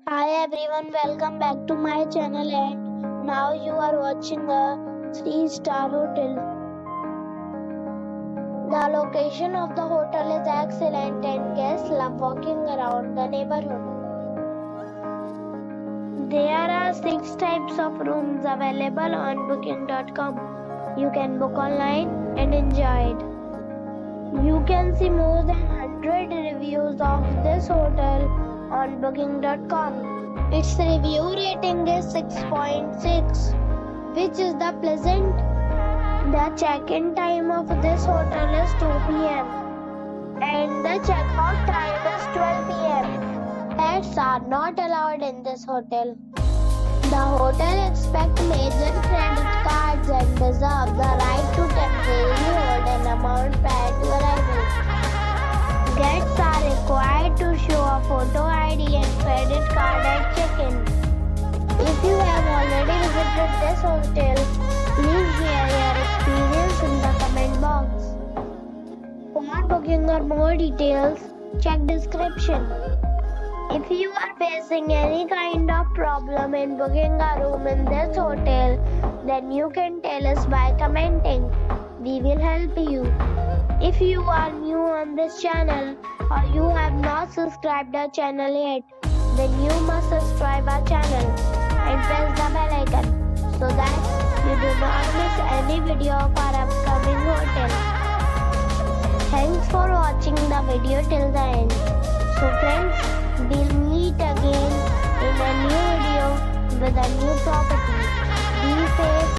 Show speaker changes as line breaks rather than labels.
Hi everyone, welcome back to my channel and now you are watching a 3-star hotel. The location of the hotel is excellent and guests love walking around the neighborhood. There are 6 types of rooms available on booking.com. You can book online and enjoy it. You can see more than 100 reviews of this hotel on booking.com. Its review rating is 6.6, which is the pleasant. The check-in time of this hotel is 2 p.m. and the check-out time is 12 p.m. Pets are not allowed in this hotel. The hotel expects major credit cards and reserves the right to temporarily hold an amount prior to arrival. Guests are required to show a photo ID and credit card at check-in. If you have already visited this hotel, please share your experience in the comment box. For booking or more details, check description. If you are facing any kind of problem in booking a room in this hotel, then you can tell us by commenting. We will help you. If you are new on this channel or you have not subscribed our channel yet, then you must subscribe our channel and press the bell icon so that you do not miss any video of our upcoming hotel. Thanks for watching the video till the end. So friends, we'll meet again in a new video with a new property. Be safe.